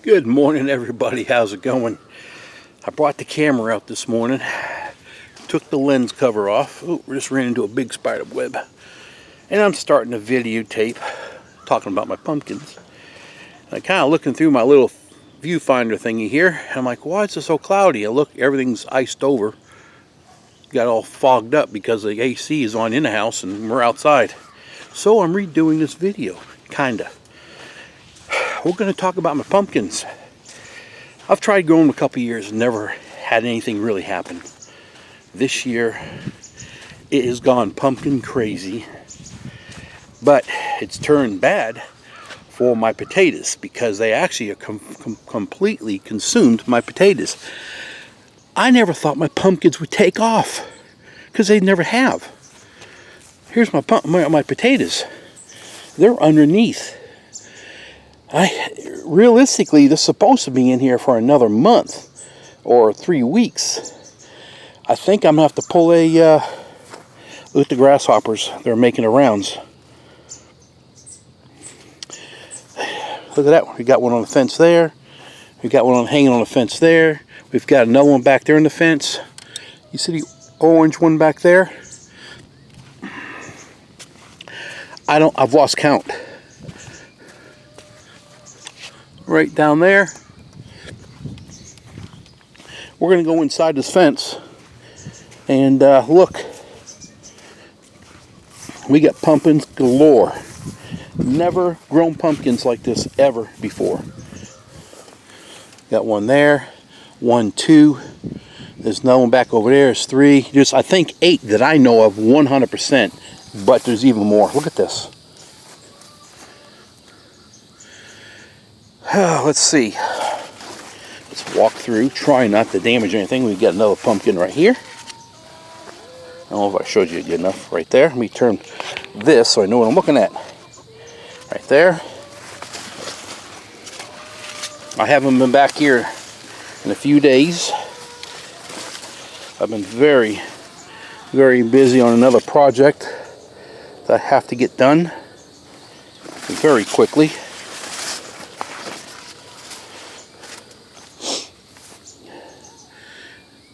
Good morning, everybody. How's it going? I brought the camera out this morning, took the lens cover off. Oh, just ran into a big spider web. And I'm starting a videotape talking about my pumpkins. And I'm kind of looking through my little viewfinder thingy here, and I'm like, why is it so cloudy? I look, everything's iced over. Got all fogged up because the AC is on in the house and we're outside. So I'm redoing this video, kinda. We're going to talk about my pumpkins. I've tried growing them a couple years and never had anything really happen. This year, it has gone pumpkin crazy. But it's turned bad for my potatoes because they actually completely consumed my potatoes. I never thought my pumpkins would take off because they never have. Here's my potatoes. They're underneath. Realistically, they're supposed to be in here for another month or 3 weeks. I think I'm going to have to pull a look at the grasshoppers. They're making the rounds. Look at that one. We got one on the fence there. We got one hanging on the fence there. We've got another one back there in the fence. You see the orange one back there? I've lost count. Right down there. We're going to go inside this fence and look. We got pumpkins galore. Never grown pumpkins like this ever before. Got one there, 1, 2. There's another one back over there. There's 3. There's, I think, 8 that I know of 100%, but there's even more. Look at this. Let's see. Let's walk through, try not to damage anything. We've got another pumpkin right here. I don't know if I showed you good enough. Right there. Let me turn this so I know what I'm looking at. Right there. I haven't been back here in a few days. I've been very, very busy on another project that I have to get done very quickly.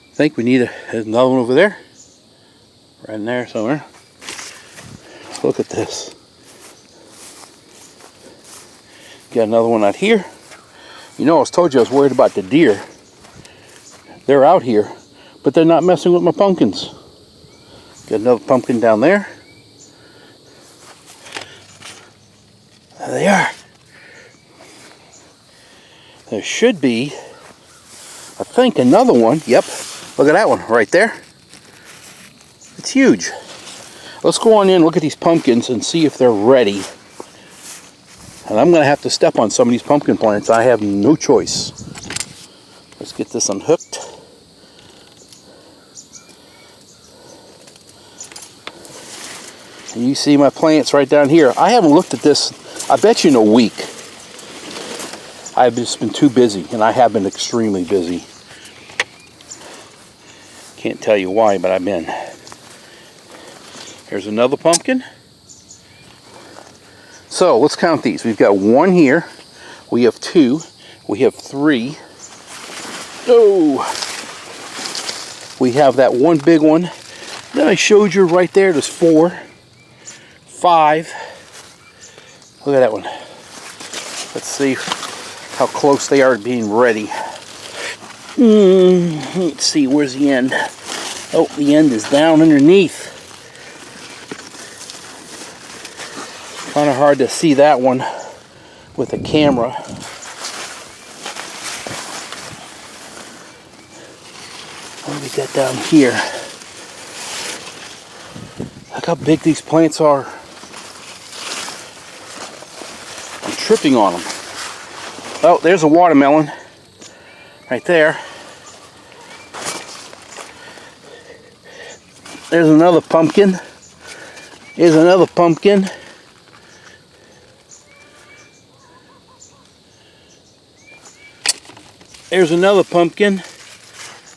I think we need there's another one over there. Right in there somewhere. Look at this. Got another one out here. You know, I told you I was worried about the deer. They're out here, but they're not messing with my pumpkins. Got another pumpkin down there. There they are. There should be, I think, another one. Yep. Look at that one right there. It's huge. Let's go on in and look at these pumpkins and see if they're ready. And I'm going to have to step on some of these pumpkin plants. I have no choice. Let's get this unhooked. And you see my plants right down here. I haven't looked at this, I bet you, in a week. I've just been too busy, and I have been extremely busy. Can't tell you why, but I've been. Here's another pumpkin. So let's count these. We've got 1 here. We have 2. We have 3. Oh! We have that one big one that I showed you right there. There's 4. 5. Look at that one. Let's see how close they are to being ready. Let's see, where's the end? Oh, the end is down underneath. Kind of hard to see that one with the camera. What do we got down here? Look how big these plants are. I'm tripping on them. Oh, there's a watermelon. Right there. There's another pumpkin. Here's another pumpkin. There's another pumpkin.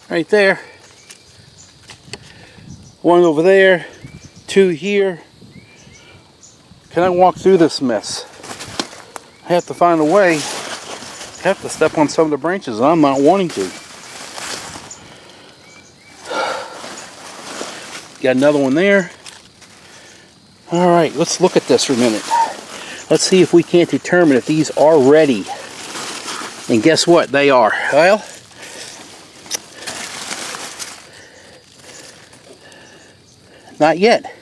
Right there. One over there. 2 here. Can I walk through this mess? I have to find a way have to step on some of the branches, and I'm not wanting to. Got another one there. All right, let's look at this for a minute. Let's see if we can't determine if these are ready. And guess what? They are. Well, not yet.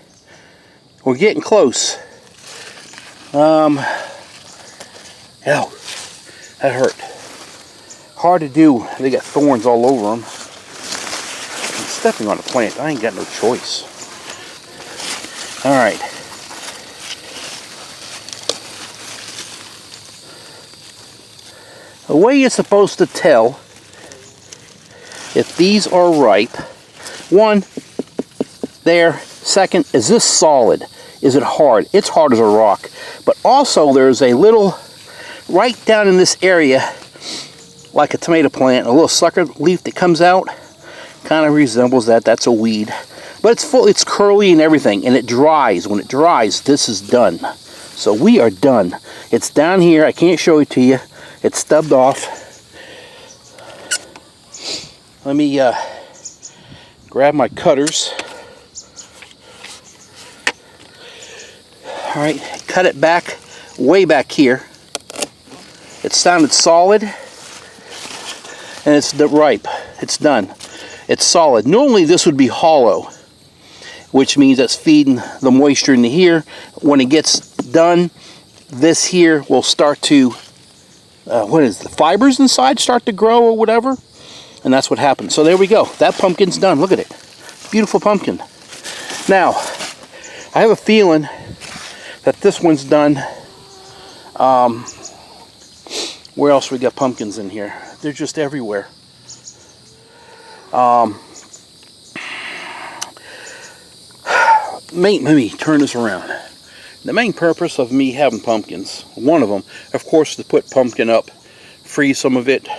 We're getting close. Ow, that hurt. Hard to do. They got thorns all over them. I'm stepping on a plant. I ain't got no choice. All right. The way you're supposed to tell if these are ripe, one, there. Second, is this solid? Is it hard? It's hard as a rock. But also there's a little, right down in this area, like a tomato plant, a little sucker leaf that comes out. Kind of resembles that. That's a weed. But it's full, it's curly and everything, and it dries. When it dries, this is done. So we are done. It's down here. I can't show it to you. It's stubbed off. Let me grab my cutters. All right, cut it back, way back here. It sounded solid, and it's ripe. It's done. It's solid. Normally this would be hollow, which means that's feeding the moisture into here. When it gets done, this here will start to, the fibers inside start to grow or whatever, and that's what happens. So there we go. That pumpkin's done. Look at it. Beautiful pumpkin. Now, I have a feeling that this one's done. Where else we got pumpkins in here? They're just everywhere. Let me turn this around. The main purpose of me having pumpkins, one of them, of course, is to put pumpkin up, freeze some of it,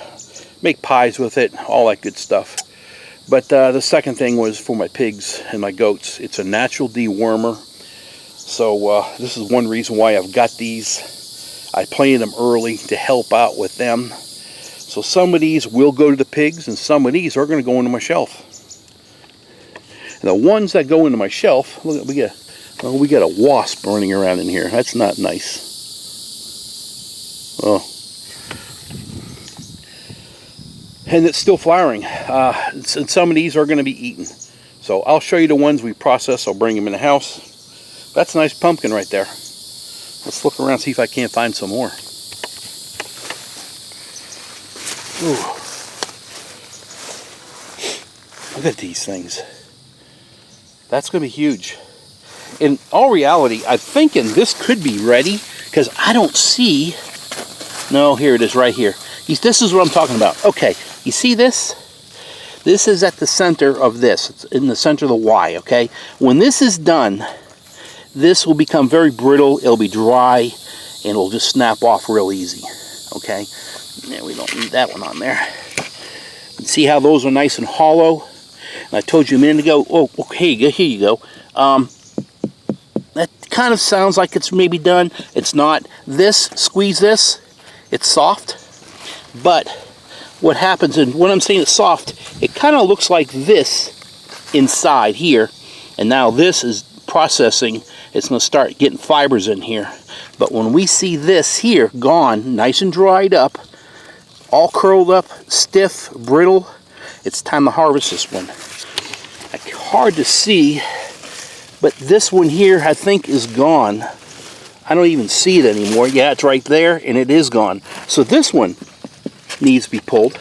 make pies with it, all that good stuff. But the second thing was for my pigs and my goats. It's a natural dewormer. So this is one reason why I've got these. I planted them early to help out with them. So some of these will go to the pigs, and some of these are going to go into my shelf. And the ones that go into my shelf, look, we got a wasp running around in here. That's not nice. Oh. And it's still flowering. And some of these are going to be eaten. So I'll show you the ones we process. I'll bring them in the house. That's a nice pumpkin right there. Let's look around, see if I can't find some more. Ooh. Look at these things. That's going to be huge. In all reality, I'm thinking this could be ready, because I don't see... No, here it is right here. This is what I'm talking about. Okay, you see this? This is at the center of this. It's in the center of the Y, okay? When this is done, this will become very brittle, it'll be dry, and it'll just snap off real easy, okay? Yeah, we don't need that one on there. You see how those are nice and hollow? And I told you a minute ago, oh, okay, here you go. That kind of sounds like it's maybe done. It's not. This, squeeze this, it's soft. But what happens, and when I'm saying it's soft, it kind of looks like this inside here. And now this is processing. It's going to start getting fibers in here. But when we see this here gone, nice and dried up, all curled up, stiff, brittle, it's time to harvest this one. Hard to see, but this one here I think is gone. I don't even see it anymore. Yeah, it's right there, and it is gone. So this one needs to be pulled.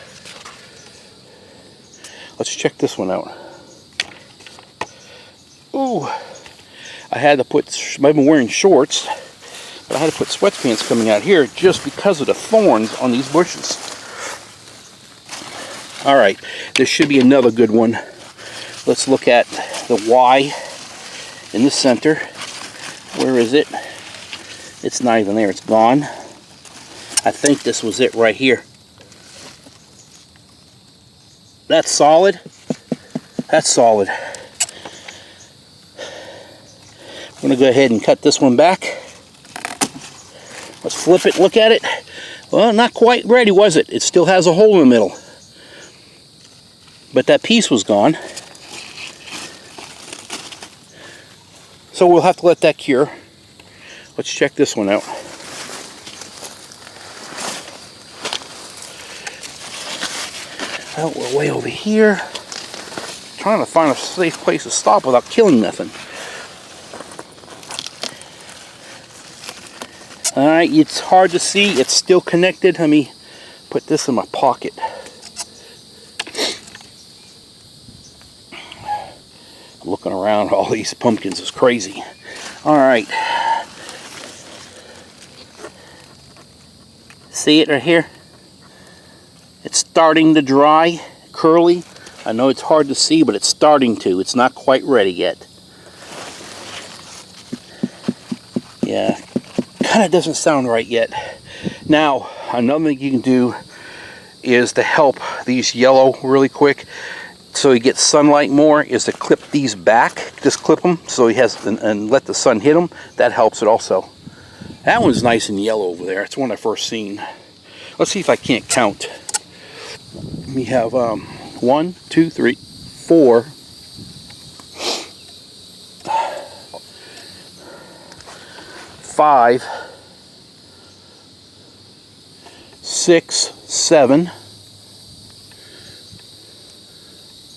Let's check this one out. Ooh, I've been wearing shorts, but I had to put sweatpants coming out here just because of the thorns on these bushes. All right, this should be another good one. Let's look at the Y in the center. Where is it? It's not even there. It's gone. I think this was it right here. That's solid. That's solid. I'm going to go ahead and cut this one back. Let's flip it, look at it. Well, not quite ready, was it? It still has a hole in the middle. But that piece was gone. So we'll have to let that cure. Let's check this one out. Well, we're way over here. Trying to find a safe place to stop without killing nothing. Alright, it's hard to see. It's still connected. Let me put this in my pocket. Looking around all these pumpkins is crazy. Alright. See it right here? It's starting to dry, curly. I know it's hard to see, but it's starting to. It's not quite ready yet. Yeah, kind of doesn't sound right yet. Now, another thing you can do is to help these yellow really quick so he gets sunlight more is to clip these back. Just clip them so he has, and let the sun hit them. That helps it also. That one's nice and yellow over there. It's one I first seen. Let's see if I can't count. We have 1, 2, 3, 4, 5, 6, 7.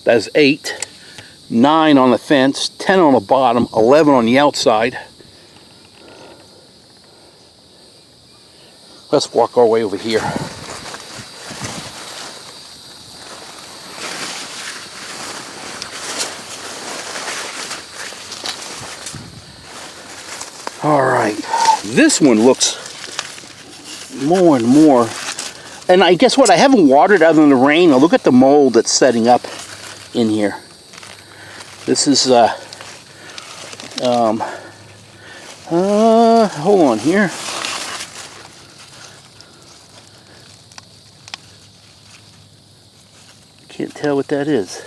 That's 8, 9 on the fence, 10 on the bottom, 11 on the outside. Let's walk our way over here. Alright, this one looks more and more, and I guess what, I haven't watered other than the rain. Now look at the mold that's setting up in here. This is hold on here. Can't tell what that is.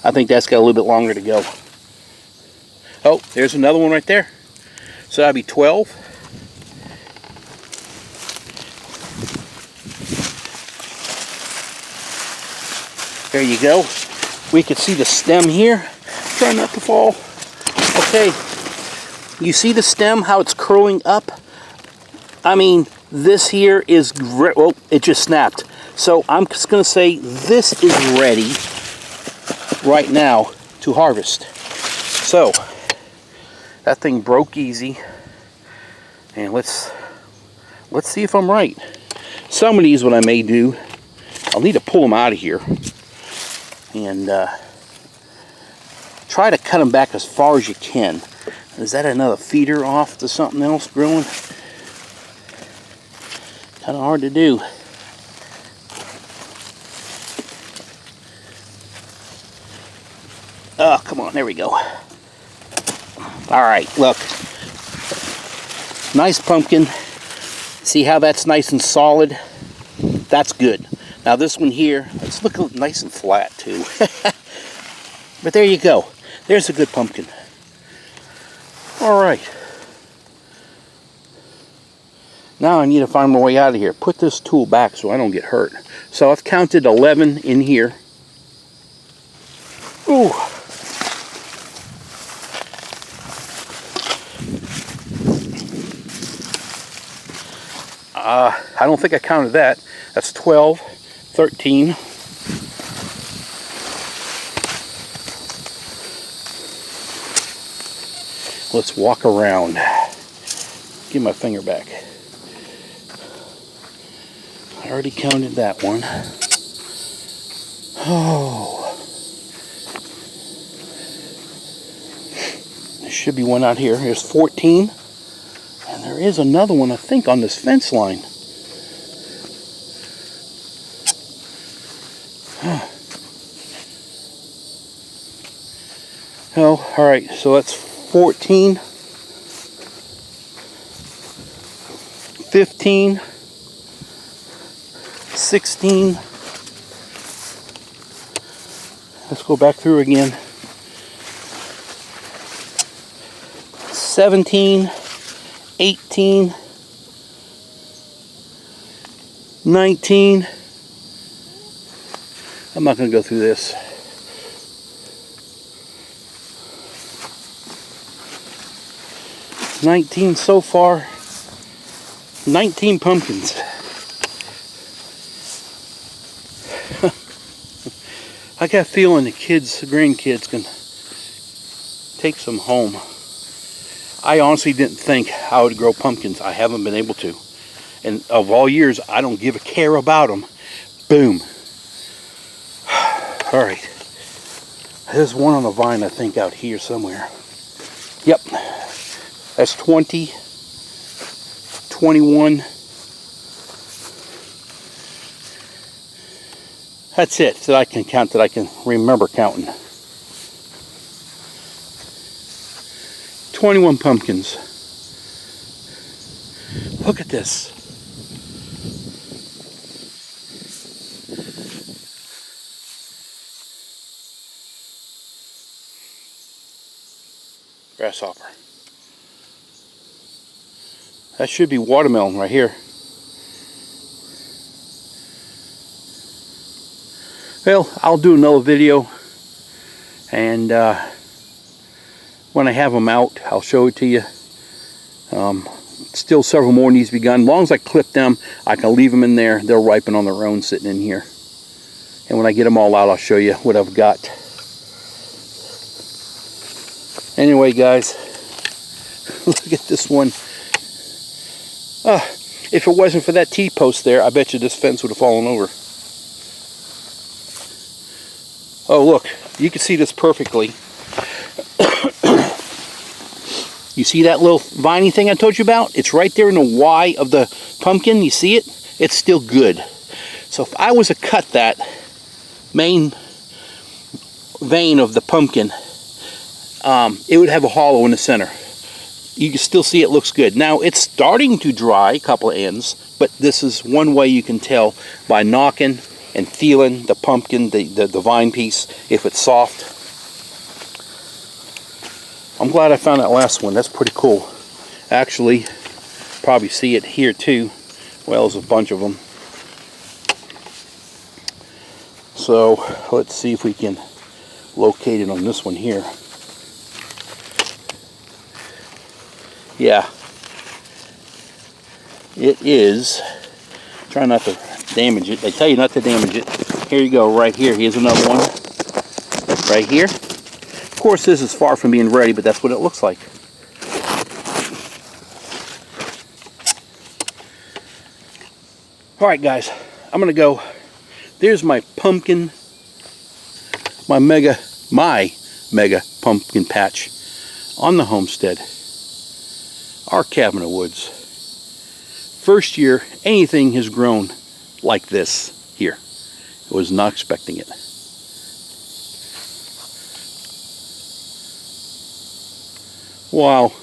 I think that's got a little bit longer to go. Oh, there's another one right there. So that'd be 12. There you go. We could see the stem here. Try not to fall. Okay. You see the stem, how it's curling up? I mean, this here is, oh, it just snapped. So I'm just going to say this is ready right now to harvest. So that thing broke easy, and let's see if I'm right. Some of these, what I may do, I'll need to pull them out of here and try to cut them back as far as you can. Is that another feeder off to something else growing? Kind of hard to do. Oh, come on, there we go. Alright, look. Nice pumpkin. See how that's nice and solid? That's good. Now this one here, it's looking nice and flat too. But there you go. There's a good pumpkin. Alright. Now I need to find my way out of here. Put this tool back so I don't get hurt. So I've counted 11 in here. Ooh. I don't think I counted that. That's 12, 13. Let's walk around. Give my finger back. I already counted that one. Oh. There should be one out here. Here's 14. And there is another one, I think, on this fence line. Huh. Oh, alright, so that's 14, 15, 16. Let's go back through again. 17, 18, 19. I'm not going to go through this. 19 so far. 19 pumpkins. I got a feeling the kids, the grandkids, can take some home. I honestly didn't think I would grow pumpkins. I haven't been able to. And of all years, I don't give a care about them. Boom. All right. There's one on the vine, I think, out here somewhere. Yep. That's 20, 21. That's it that I can count, that I can remember counting. 21 pumpkins. Look at this. Grasshopper. That should be watermelon right here. Well, I'll do another video, and when I have them out, I'll show it to you. Still several more needs to be done. As long as I clip them, I can leave them in there. They'll ripen on their own sitting in here. And when I get them all out, I'll show you what I've got. Anyway, guys, look at this one. If it wasn't for that T-post there, I bet you this fence would have fallen over. Oh, look, you can see this perfectly. You see that little viney thing I told you about? It's right there in the Y of the pumpkin. You see it? It's still good. So if I was to cut that main vein of the pumpkin, it would have a hollow in the center. You can still see it looks good. Now, it's starting to dry, a couple of ends, but this is one way you can tell by knocking and feeling the pumpkin, the vine piece, if it's soft. I'm glad I found that last one. That's pretty cool. Actually, probably see it here too. Well, there's a bunch of them. So let's see if we can locate it on this one here. Yeah, it is. Try not to damage it. They tell you not to damage it. Here you go, right here. Here's another one. Right here. Of course, this is far from being ready, but that's what it looks like. All right, guys, I'm gonna go. There's my pumpkin, my mega pumpkin patch on the homestead. Our cabin of woods. First year anything has grown like this here. I was not expecting it. Wow.